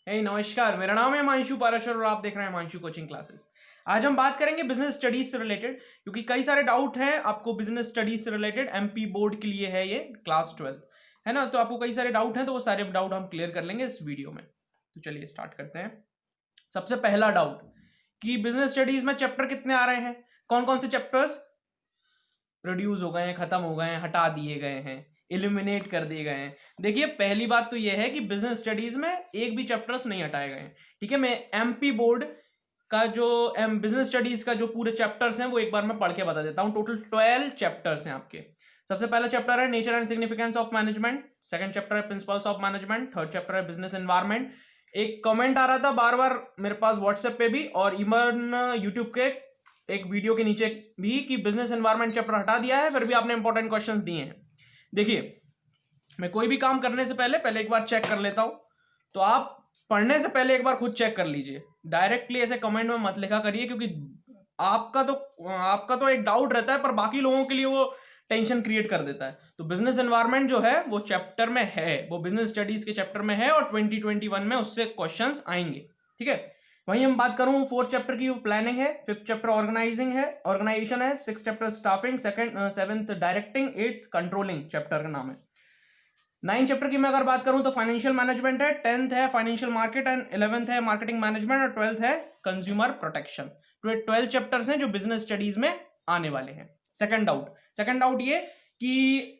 नमस्कार, मेरा नाम है हिमांशु पाराशर और आप देख रहे हैं हिमांशु कोचिंग क्लासेस। आज हम बात करेंगे बिजनेस स्टडीज से रिलेटेड, क्योंकि कई सारे डाउट हैं आपको बिजनेस स्टडीज से रिलेटेड। एमपी बोर्ड के लिए है ये क्लास 12, है ना। तो आपको कई सारे डाउट हैं, तो वो सारे डाउट हम क्लियर कर लेंगे इस वीडियो में। तो चलिए स्टार्ट करते हैं। सबसे पहला डाउट कि बिजनेस स्टडीज में चैप्टर कितने आ रहे हैं, कौन कौन से चैप्टर्स रिड्यूस हो गए हैं, खत्म हो गए हैं, हटा दिए गए हैं, इल्यूमिनेट कर दिए गए हैं। देखिए, पहली बात तो यह है कि बिजनेस स्टडीज में एक भी चैप्टर्स नहीं हटाए गए हैं। ठीक है, मैं एमपी बोर्ड का जो बिजनेस स्टडीज का जो पूरे चैप्टर्स हैं वो एक बार मैं पढ़ के बता देता हूं। टोटल 12 चैप्टर्स हैं आपके। सबसे पहला चैप्टर है nature and significance of management, second chapter है principles of management, third chapter है बिजनेस एनवायरनमेंट। एक कमेंट आ रहा था बार बार मेरे पास व्हाट्सएप पे भी और इवन यूट्यूब के एक वीडियो के नीचे भी कि बिजनेस एनवायरनमेंट चैप्टर हटा दिया है, फिर भी आपने इंपॉर्टेंट क्वेश्चंस दिए हैं। देखिए, मैं कोई भी काम करने से पहले एक बार चेक कर लेता हूं, तो आप पढ़ने से पहले एक बार खुद चेक कर लीजिए। डायरेक्टली ऐसे कमेंट में मत लिखा करिए, क्योंकि आपका तो एक डाउट रहता है, पर बाकी लोगों के लिए वो टेंशन क्रिएट कर देता है। तो बिजनेस एनवायरनमेंट जो है वो चैप्टर में है, वो बिजनेस स्टडीज के चैप्टर में है और 2021 में उससे क्वेश्चंस आएंगे। ठीक है, वहीं हम बात करूं फोर्थ चैप्टर की, प्लानिंग है, फिफ्थ चैप्टर ऑर्गेनाइजिंग है, ऑर्गेनाइजेशन है, six chapter staffing, seventh directing, eighth controlling chapter का नाम है। नाइन चैप्टर की मैं अगर बात करूं तो फाइनेंशियल मैनेजमेंट है, 10th है फाइनेंशियल मार्केट एंड 11th है मार्केटिंग मैनेजमेंट और 12th है कंज्यूमर प्रोटेक्शन। 12 चैप्टर्स हैं जो बिजनेस स्टडीज में आने वाले हैं। सेकंड डाउट ये कि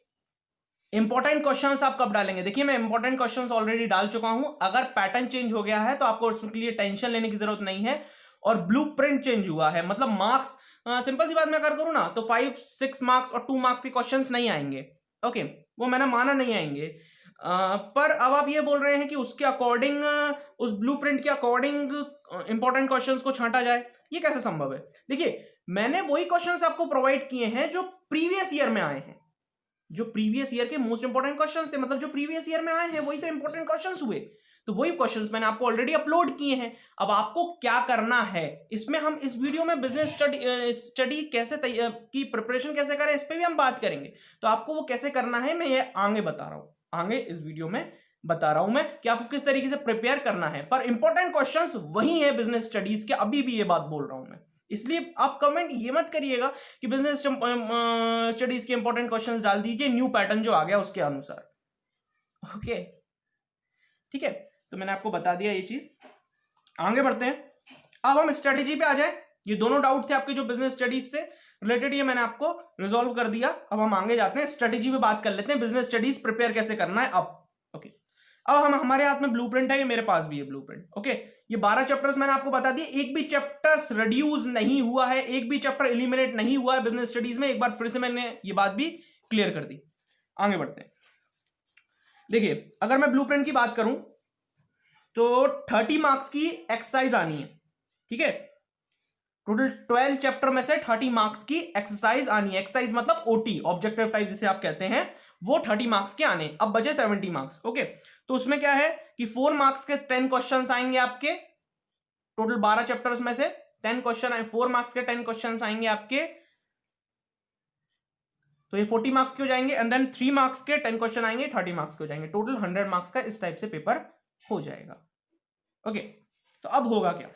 इंपॉर्टेंट क्वेश्चंस आप कब डालेंगे। देखिए, मैं इंपॉर्टेंट क्वेश्चंस ऑलरेडी डाल चुका हूं। अगर पैटर्न चेंज हो गया है तो आपको उसके लिए टेंशन लेने की जरूरत नहीं है। और ब्लूप्रिंट चेंज हुआ है, मतलब मार्क्स, सिंपल सी बात मैं अगर करूं ना तो 5, 6 मार्क्स और 2 मार्क्स के क्वेश्चंस नहीं आएंगे। ओके, वो मैंने माना नहीं आएंगे, पर अब आप ये बोल रहे हैं कि उसके अकॉर्डिंग, उस ब्लूप्रिंट के अकॉर्डिंग इंपॉर्टेंट क्वेश्चंस को छांटा जाए। ये कैसे संभव है? देखिए, मैंने वही क्वेश्चंस आपको प्रोवाइड किए हैं जो प्रीवियस ईयर में आए हैं, जो प्रीवियस ईयर के मोस्ट इंपोर्टेंट क्वेश्चंस थे, मतलब जो प्रीवियस ईयर में आए हैं वही तो इंपोर्टेंट क्वेश्चंस हुए। तो वही क्वेश्चंस मैंने आपको ऑलरेडी अपलोड किए हैं। अब आपको क्या करना है, इसमें हम इस वीडियो में बिजनेस स्टडी कैसे की प्रिपरेशन कैसे करें, इस पे भी हम बात करेंगे। तो आपको वो कैसे करना है मैं ये आगे बता रहा हूं, आगे इस वीडियो में बता रहा हूं मैं कि आपको किस तरीके से प्रिपेयर करना है। पर इंपॉर्टेंट क्वेश्चंस वही है बिजनेस स्टडीज के, अभी भी ये बात बोल रहा हूं मैं। इसलिए आप कमेंट ये मत करिएगा कि बिजनेस स्टडीज के इंपॉर्टेंट क्वेश्चंस डाल दीजिए न्यू पैटर्न जो आ गया उसके अनुसार। ओके, ठीक है, तो मैंने आपको बता दिया ये चीज। आगे बढ़ते हैं, अब हम स्ट्रेटेजी पे आ जाए। ये दोनों डाउट थे आपके जो बिजनेस स्टडीज से रिलेटेड, ये मैंने आपको रिजॉल्व कर दिया। अब हम आगे जाते हैं, स्ट्रेटेजी पे बात कर लेते हैं, बिजनेस स्टडीज प्रिपेयर कैसे करना है अब। ओके, अब हम हमारे हाथ में ब्लूप्रिंट है, ये मेरे पास भी है ब्लूप्रिंट। ओके, ये 12 चैप्टर्स मैंने आपको बता दिए, एक भी चैप्टर्स रिड्यूस नहीं हुआ है, एक भी चैप्टर एलिमिनेट नहीं हुआ है बिजनेस स्टडीज में। एक बार फिर से मैंने ये बात भी क्लियर कर दी। आगे बढ़ते हैं। देखिए, अगर मैं ब्लूप्रिंट की बात करूं तो 30 मार्क्स की एक्सरसाइज आनी है। ठीक है, टोटल 12 चैप्टर में से 30 मार्क्स की एक्सरसाइज आनी है। एक्सरसाइज मतलब ओटी, ऑब्जेक्टिव टाइप जिसे आप कहते हैं, वो 30 मार्क्स के आने। अब बचे 70 मार्क्स। ओके, तो उसमें क्या है कि 4 मार्क्स के 10 क्वेश्चंस आएंगे आपके। टोटल 12 चैप्टर्स में से 10 क्वेश्चन आए, 4 मार्क्स के 10 क्वेश्चंस आएंगे आपके, तो ये 40 मार्क्स के हो जाएंगे। एंड देन 3 मार्क्स के 10 क्वेश्चन आएंगे, 30 मार्क्स के हो जाएंगे। टोटल 100 मार्क्स का इस टाइप से पेपर हो जाएगा। ओके, तो अब होगा क्या,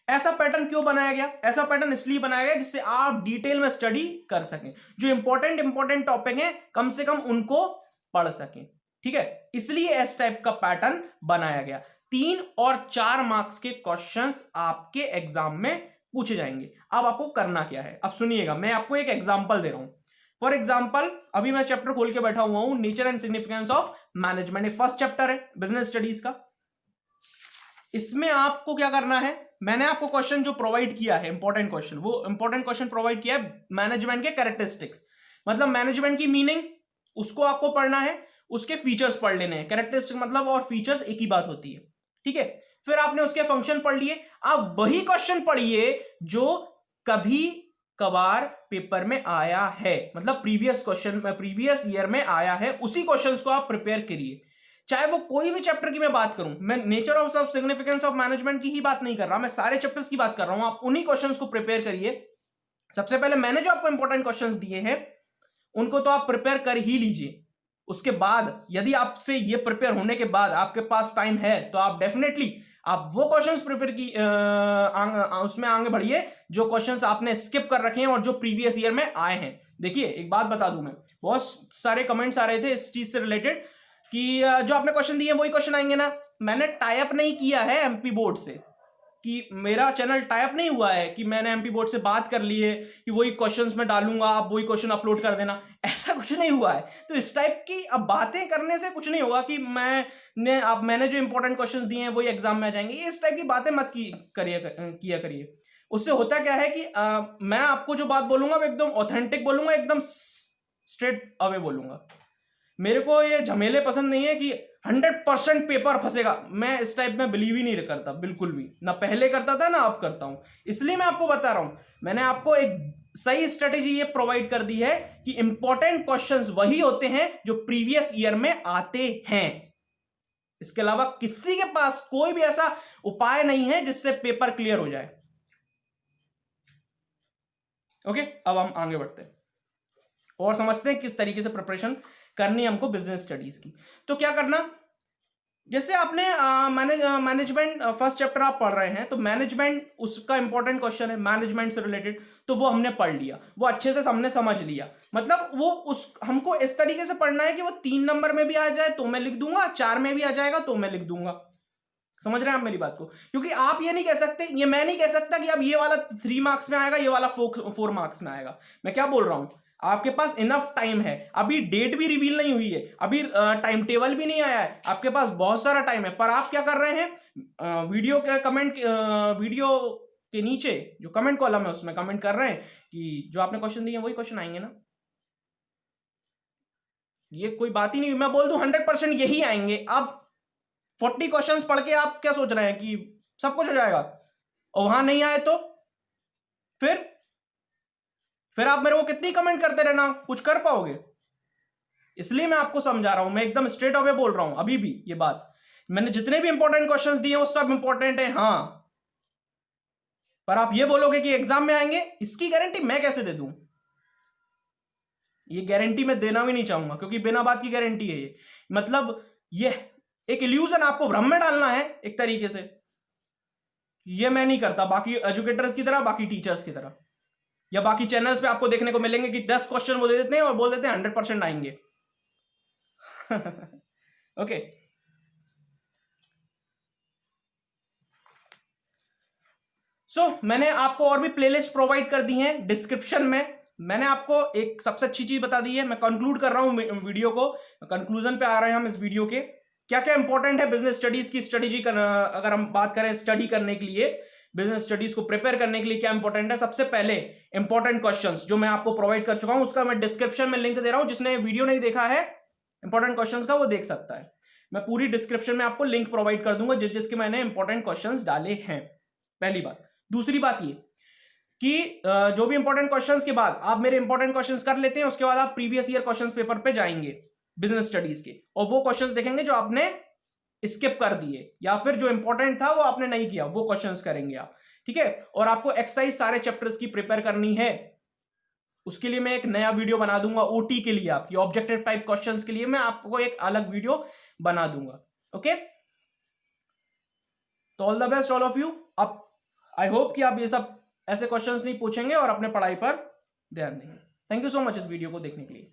ऐसा पैटर्न क्यों बनाया गया? ऐसा पैटर्न इसलिए बनाया गया जिससे आप डिटेल में स्टडी कर सकें, जो इंपॉर्टेंट टॉपिक है कम से कम उनको पढ़ सकें। ठीक है, इसलिए इस टाइप का पैटर्न बनाया गया। 3 और 4 मार्क्स के क्वेश्चंस आपके एग्जाम में पूछे जाएंगे। अब आपको करना क्या है, अब सुनिएगा, मैं आपको एक एग्जाम्पल दे रहा हूं। फॉर एग्जाम्पल, अभी मैं चैप्टर खोल के बैठा हुआ हूं, nature and significance of management, first chapter है बिजनेस स्टडीज का। इसमें आपको क्या करना है, मैंने आपको क्वेश्चन जो प्रोवाइड किया है, इंपॉर्टेंट क्वेश्चन, वो इंपॉर्टेंट क्वेश्चन प्रोवाइड किया है मैनेजमेंट के कैरेक्टरिस्टिक्स, मतलब मैनेजमेंट की मीनिंग, उसको आपको पढ़ना है, उसके फीचर्स पढ़ लेने हैं। कैरेक्टरिस्टिक मतलब और फीचर्स एक ही बात होती है। ठीक है, फिर आपने उसके फंक्शन पढ़ लिए। आप वही क्वेश्चन पढ़िए जो कभी कभार पेपर में आया है, मतलब प्रीवियस ईयर में आया है, उसी क्वेश्चंस को आप प्रिपेयर करिए। चाहे वो कोई भी चैप्टर की मैं बात करूं, मैं nature of significance of management की ही बात नहीं कर रहा, मैं सारे चैप्टर्स की बात कर रहा हूं। आप उन्हीं क्वेश्चंस को प्रिपेयर करिए। सबसे पहले मैंने जो आपको इंपॉर्टेंट क्वेश्चंस दिए हैं उनको तो आप प्रिपेयर कर ही लीजिए। उसके बाद यदि आपसे ये प्रिपेयर होने के बाद आपके पास टाइम है तो आप डेफिनेटली आप वो क्वेश्चंस प्रिपेयर की उसमें आगे बढ़िए जो क्वेश्चंस आपने स्किप कर रखे हैं और जो प्रीवियस ईयर में आए हैं। देखिए एक बात बता दूं, मैं बहुत सारे कमेंट्स आ रहे थे इस चीज से रिलेटेड कि जो आपने क्वेश्चन दिए वही क्वेश्चन आएंगे ना। मैंने टाई अप नहीं किया है एमपी बोर्ड से, कि मेरा चैनल टाई अप नहीं हुआ है कि मैंने एमपी बोर्ड से बात कर ली है कि वही क्वेश्चंस में डालूंगा आप वही क्वेश्चन अपलोड कर देना, ऐसा कुछ नहीं हुआ है। तो इस टाइप की अब बातें करने से कुछ नहीं होगा कि मैंने जो इंपॉर्टेंट क्वेश्चंस दिए हैं वही एग्जाम में आ जाएंगे, ये इस टाइप की बातें मत किया करिए। उससे होता क्या है कि मैं आपको जो बात बोलूंगा वो एकदम ऑथेंटिक बोलूंगा, एकदम स्ट्रेट अवे बोलूंगा। मेरे को ये झमेले पसंद नहीं है कि 100% पेपर फंसेगा, मैं इस टाइप में बिलीव ही नहीं करता बिल्कुल भी, ना पहले करता था ना अब करता हूं। इसलिए मैं आपको बता रहा हूं, मैंने आपको एक सही स्ट्रेटेजी ये प्रोवाइड कर दी है कि इंपॉर्टेंट क्वेश्चंस वही होते हैं जो प्रीवियस ईयर में आते हैं। इसके अलावा किसी के पास कोई भी ऐसा उपाय नहीं है जिससे पेपर क्लियर हो जाए। ओके, अब हम आगे बढ़ते हैं और समझते हैं किस तरीके से प्रिपरेशन करनी है हमको बिजनेस स्टडीज की। तो क्या करना, जैसे आपने मैनेजमेंट फर्स्ट चैप्टर आप पढ़ रहे हैं तो मैनेजमेंट उसका इंपॉर्टेंट क्वेश्चन है मैनेजमेंट से रिलेटेड, तो वो हमने पढ़ लिया, वो अच्छे से हमने समझ लिया। मतलब वो उस हमको इस तरीके से पढ़ना है कि वो 3 नंबर में भी आ जाए तो मैं लिख दूंगा, 4 में भी आ जाएगा तो मैं लिख दूंगा। समझ रहे हैं आप मेरी बात को? क्योंकि आप ये नहीं कह सकते, ये मैं नहीं कह सकता कि अब ये वाला 3 मार्क्स में आएगा, ये वाला 4 मार्क्स में आएगा। मैं क्या बोल रहा हूं, आपके पास इनफ टाइम है, अभी डेट भी रिवील नहीं हुई है, अभी टाइम टेबल भी नहीं आया है, आपके पास बहुत सारा टाइम है। पर आप क्या कर रहे हैं, वीडियो के नीचे जो कमेंट कॉलम है उसमें कमेंट कर रहे हैं कि जो आपने क्वेश्चन दिए वही क्वेश्चन आएंगे ना। ये कोई बात ही नहीं, मैं बोल दूं 100% यही आएंगे। अब 40 क्वेश्चंस पढ़ के आप क्या सोच रहे हैं कि सब कुछ हो जाएगा, और वहां नहीं आए तो फिर आप मेरे को कितनी कमेंट करते रहना, कुछ कर पाओगे? इसलिए मैं आपको समझा रहा हूं, मैं एकदम स्ट्रेट अवे बोल रहा हूं अभी भी। ये बात मैंने जितने भी इंपॉर्टेंट क्वेश्चंस दिए वो सब इंपॉर्टेंट है, हाँ, पर आप ये बोलोगे कि एग्जाम में आएंगे, इसकी गारंटी मैं कैसे दे दूं? ये गारंटी मैं देना भी नहीं चाहूंगा क्योंकि बिना बात की गारंटी है ये। मतलब ये एक इल्यूजन आपको भ्रम में डालना है एक तरीके से, ये मैं नहीं करता बाकी एजुकेटर्स की तरह, बाकी टीचर्स की तरह, या बाकी चैनल्स पे आपको देखने को मिलेंगे कि 10 क्वेश्चन वो दे देते हैं और बोल देते हैं 100% आएंगे। ओके, मैंने आपको और भी प्लेलिस्ट प्रोवाइड कर दी है डिस्क्रिप्शन में। मैंने आपको एक सबसे अच्छी चीज बता दी है, मैं कंक्लूड कर रहा हूं वीडियो को, कंक्लूजन पे आ रहे हैं हम इस वीडियो के। क्या क्या इंपॉर्टेंट है बिजनेस स्टडीज की स्ट्रेटेजी, अगर हम बात करें स्टडी करने के लिए, बिजनेस स्टडीज को प्रिपेयर करने के लिए क्या इंपॉर्टेंट है। सबसे पहले इंपॉर्टेंट क्वेश्चंस जो मैं आपको प्रोवाइड कर चुका हूं, उसका मैं डिस्क्रिप्शन में लिंक दे रहा हूं, जिसने वीडियो नहीं देखा है इंपॉर्टेंट क्वेश्चंस का वो देख सकता है। मैं पूरी डिस्क्रिप्शन में आपको लिंक प्रोवाइड कर दूंगा जिसके मैंने इंपॉर्टेंट क्वेश्चंस डाले हैं। पहली बात। दूसरी बात ये कि जो भी इंपॉर्टेंट क्वेश्चंस के बाद आप मेरे इंपॉर्टेंट क्वेश्चंस कर लेते हैं, उसके बाद आप प्रीवियस ईयर क्वेश्चंस पेपर पे जाएंगे बिजनेस स्टडीज के, और वो क्वेश्चंस देखेंगे जो आपने स्किप कर दिए या फिर जो इंपॉर्टेंट था वो आपने नहीं किया, वो क्वेश्चंस करेंगे आप, ठीक है। और आपको एक्सरसाइज सारे चैप्टर्स की प्रिपेयर करनी है, उसके लिए मैं एक नया वीडियो बना दूंगा। ओटी के लिए, आपकी ऑब्जेक्टिव टाइप क्वेश्चंस के लिए मैं आपको एक अलग वीडियो बना दूंगा। ओके, तो all the best all of you. अब आई होप कि आप ये सब ऐसे क्वेश्चंस नहीं पूछेंगे और अपने पढ़ाई पर ध्यान देंगे। थैंक यू सो मच इस वीडियो को देखने के लिए।